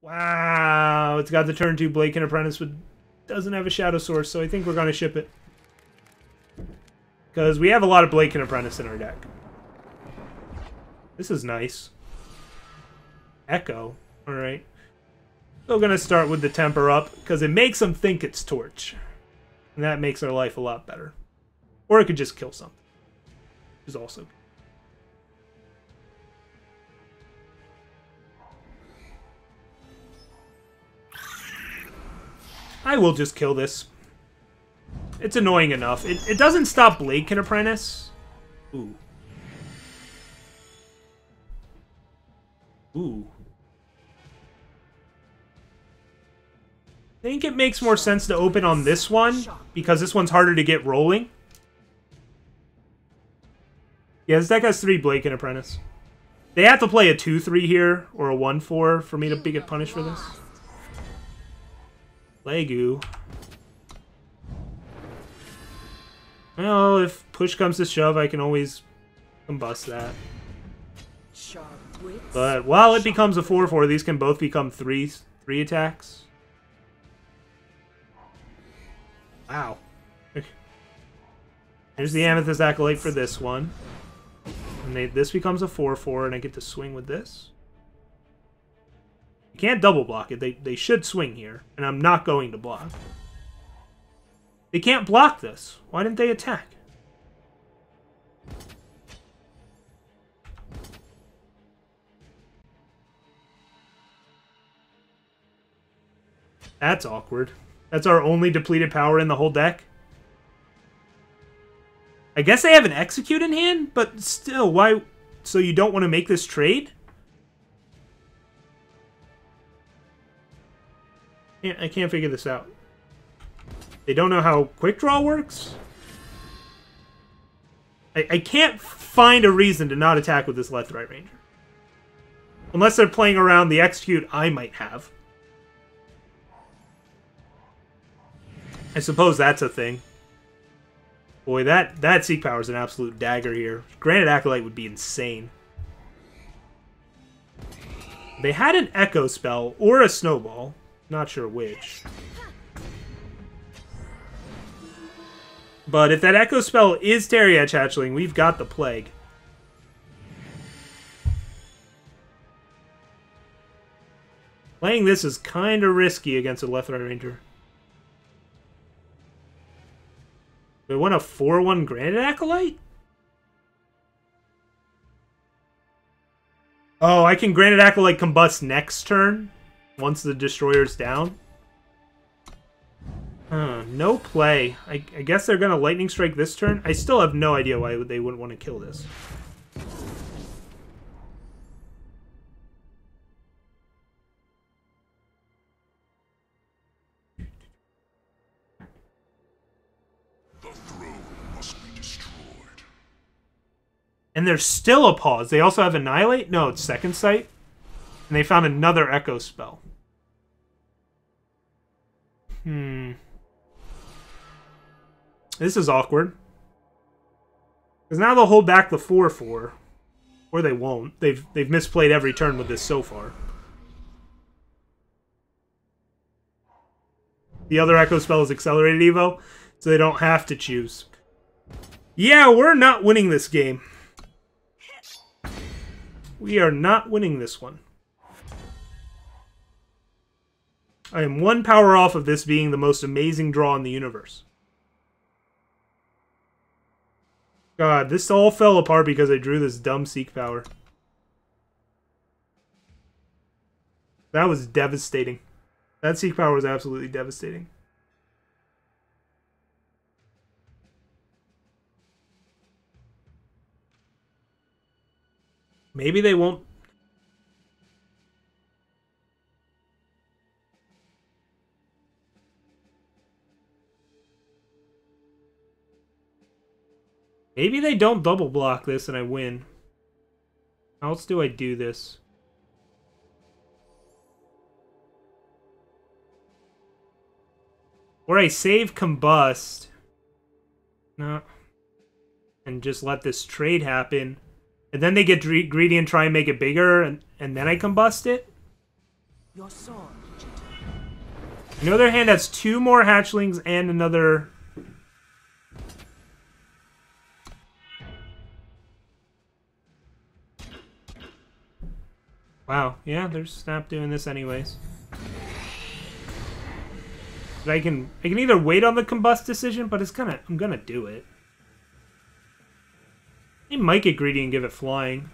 Wow, it's got the turn 2 Blade Apprentice, but doesn't have a Shadow Source, so I think we're going to ship it. Because we have a lot of Blade Apprentice in our deck. This is nice. Echo. Alright. Still going to start with the Temper up, because it makes them think it's Torch. And that makes our life a lot better. Or it could just kill something. Which is also good. I will just kill this. It's annoying enough. It doesn't stop Blade Apprentice. Ooh. Ooh. I think it makes more sense to open on this one, because this one's harder to get rolling. Yeah, this deck has 3 Blade Apprentice. They have to play a 2-3 here, or a 1-4 for me to get punished for this. Legu. Well, if push comes to shove, I can always combust that. But while it becomes a 4-4, these can both become 3 attacks. Wow. Here's the Amethyst Acolyte for this one. And this becomes a 4-4, and I get to swing with this. You can't double block it. They should swing here, and I'm not going to block. They can't block this. Why didn't they attack? That's awkward. That's our only depleted power in the whole deck. I guess they have an Execute in hand, but still, why? So you don't want to make this trade? I can't figure this out. They don't know how Quick Draw works? I can't find a reason to not attack with this Left-Right Ranger. Unless they're playing around the Execute I might have. I suppose that's a thing. Boy, that Seek Power is an absolute dagger here. Granite Acolyte would be insane. They had an Echo spell or a Snowball. Not sure which. But if that Echo spell is Teriach Hatchling, we've got the Plague. Playing this is kind of risky against a Left-Right Ranger. Do I want a 4-1 Granite Acolyte? Oh, I can Granite Acolyte combust next turn once the Destroyer's down. No play. I guess they're going to Lightning Strike this turn. I still have no idea why they wouldn't want to kill this. And there's still a pause. They also have Annihilate? No, it's Second Sight. And they found another Echo spell. This is awkward. Because now they'll hold back the 4-4. Or they won't. They've misplayed every turn with this so far. The other Echo spell is Accelerated Evo, so they don't have to choose. Yeah, we're not winning this game. We are not winning this one. I am 1 power off of this being the most amazing draw in the universe. God, this all fell apart because I drew this dumb Seek Power. That was devastating. That Seek Power was absolutely devastating. Maybe they won't. Maybe they don't double block this and I win. How else do I do this? Or I save Combust. No. And just let this trade happen. And then they get greedy and try and make it bigger, and then I combust it? Your sword. I know their hand has 2 more hatchlings and another... Wow, yeah, they're snap doing this anyways. But I can either wait on the combust decision, but I'm gonna do it. They might get greedy and give it flying.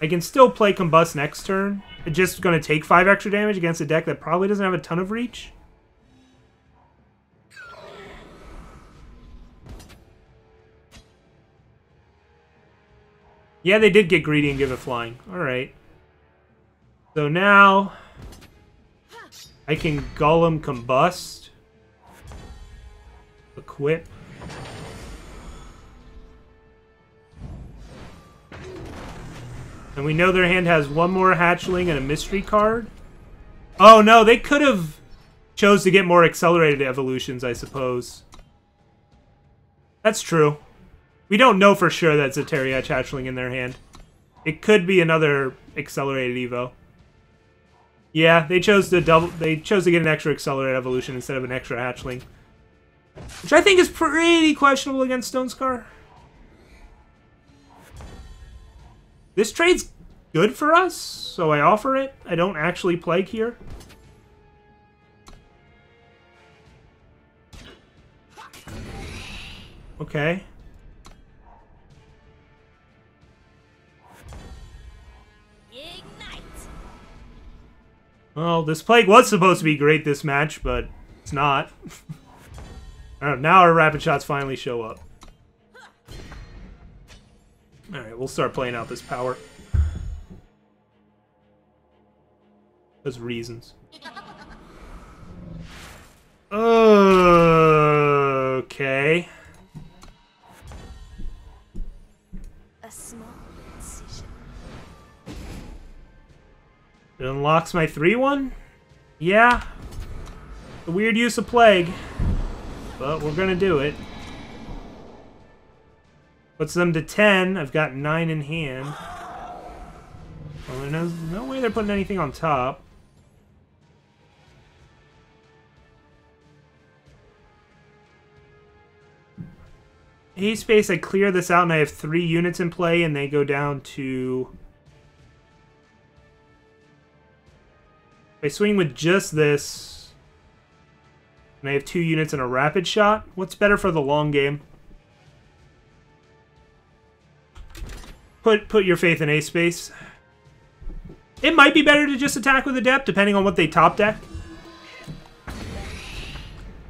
I can still play combust next turn. It's just gonna take 5 extra damage against a deck that probably doesn't have a ton of reach. Yeah, they did get greedy and give it flying. Alright. So now... I can Golem Combust. Equip. And we know their hand has 1 more hatchling and a mystery card. Oh no, they could have chose to get more accelerated evolutions, I suppose. That's true. We don't know for sure that's a Teriach hatchling in their hand. It could be another accelerated evo. Yeah, they chose to get an extra accelerated evolution instead of an extra hatchling. Which I think is pretty questionable against Stonescar. This trade's good for us, so I offer it. I don't actually plague here. Okay. Well, this plague was supposed to be great this match, but it's not. Now our rapid shots finally show up. Alright, we'll start playing out this power. There's reasons. Okay. A small incision. It unlocks my 3-1? Yeah. A weird use of plague. But we're gonna do it. Puts them to 10. I've got 9 in hand. Well, there's no way they're putting anything on top. Haste space, I clear this out and I have 3 units in play and they go down to... If I swing with just this, and I have 2 units and a rapid shot, what's better for the long game? Put your faith in ace space. It might be better to just attack with Adept, depending on what they top deck.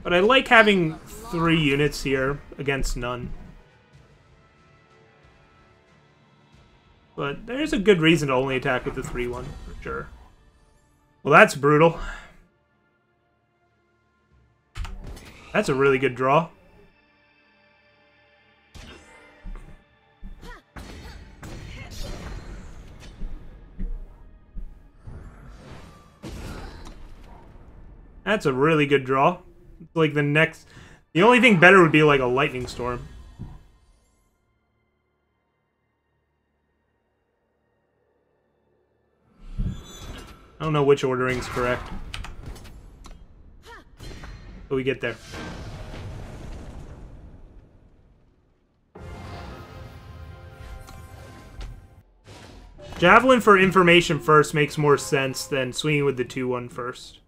But I like having 3 units here against none. But there's a good reason to only attack with the 3-1, for sure. Well, that's brutal. That's a really good draw. That's a really good draw. It's like the next... The only thing better would be like a lightning storm. I don't know which ordering's correct. But we get there. Javelin for information first makes more sense than swinging with the 2-1 first.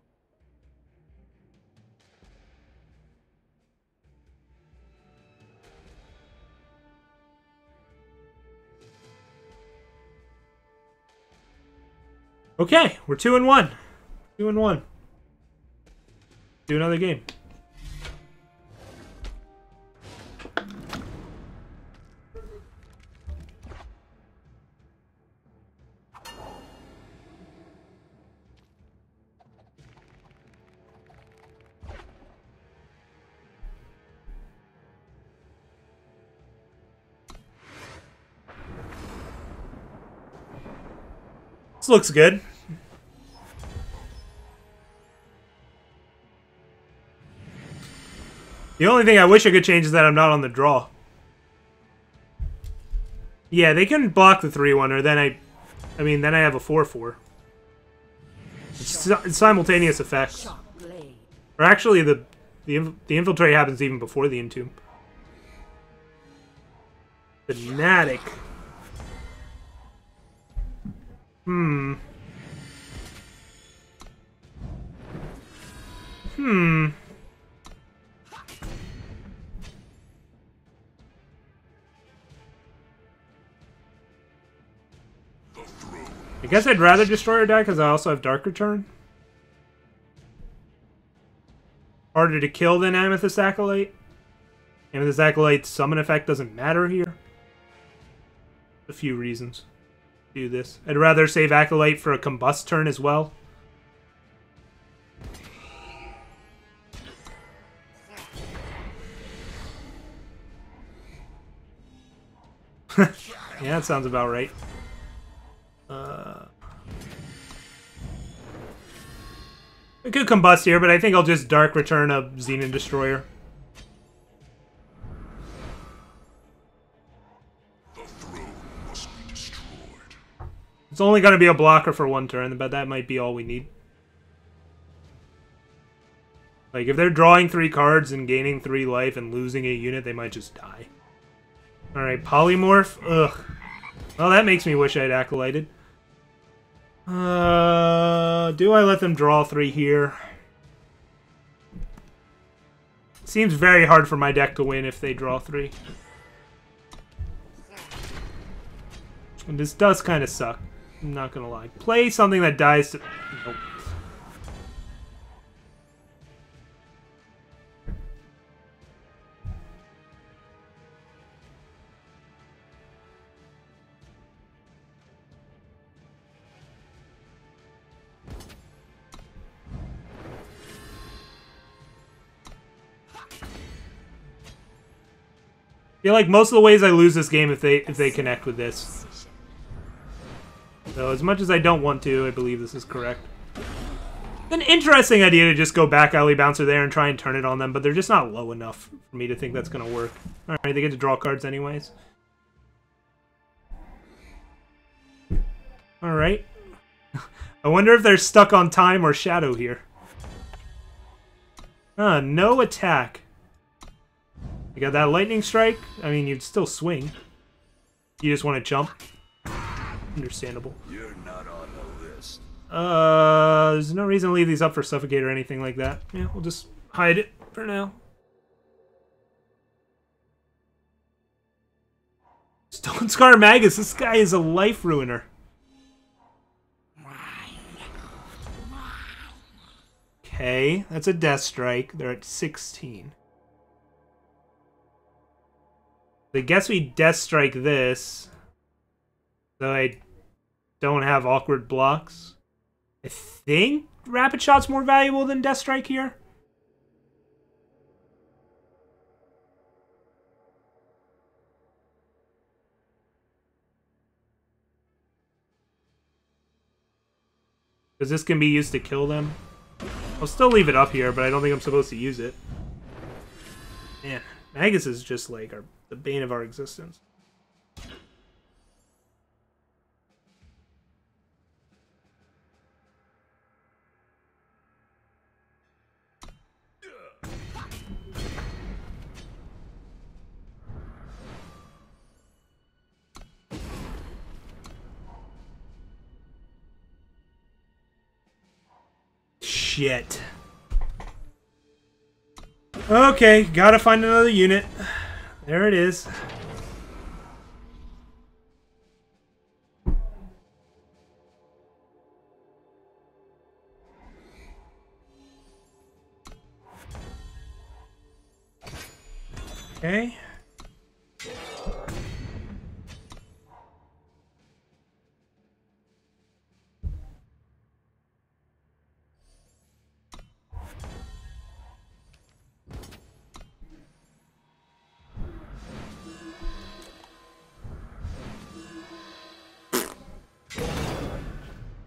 Okay, we're 2-1. 2-1. Do another game. This looks good. The only thing I wish I could change is that I'm not on the draw. Yeah, they can block the 3-1, or then then I have a 4-4. It's simultaneous effects. Or actually, the infiltrate happens even before the entomb. Fanatic. I guess I'd rather destroy or die because I also have Dark Return. Harder to kill than Amethyst Acolyte. Amethyst Acolyte's summon effect doesn't matter here. A few reasons to do this. I'd rather save Acolyte for a Combust turn as well. Yeah, that sounds about right. I could Combust here, but I think I'll just Dark Return a Xenon Destroyer. The throne must be destroyed. It's only going to be a blocker for one turn, but that might be all we need. Like, if they're drawing 3 cards and gaining 3 life and losing a unit, they might just die. Alright, Polymorph. Ugh. Well, that makes me wish I'd Acolyted. Do I let them draw 3 here? Seems very hard for my deck to win if they draw 3. And this does kind of suck. I'm not gonna lie. Play something that dies to... Nope. I feel like most of the ways I lose this game if they connect with this. So as much as I don't want to, I believe this is correct. An interesting idea to just go back alley bouncer there and try and turn it on them, but they're just not low enough for me to think that's gonna work. Alright, they get to draw cards anyways. Alright. I wonder if they're stuck on time or shadow here. No attack. You got that lightning strike. I mean, you'd still swing. You just want to jump. Understandable. You're not on the list. There's no reason to leave these up for suffocate or anything like that. Yeah, we'll just hide it for now. Stone Scar Magus. This guy is a life ruiner. Okay, that's a death strike. They're at 16. I guess we Death Strike this, so I don't have awkward blocks. I think Rapid Shot's more valuable than Death Strike here. Because this can be used to kill them. I'll still leave it up here, but I don't think I'm supposed to use it. Man, Magus is just like the bane of our existence. Shit. Okay, gotta find another unit. There it is. Okay.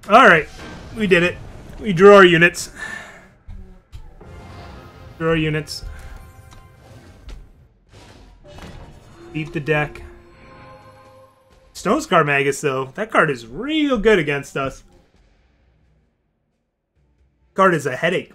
Alright, we did it. We drew our units. Drew our units. Beat the deck. Stone Scar Magus, though. That card is real good against us. Card is a headache.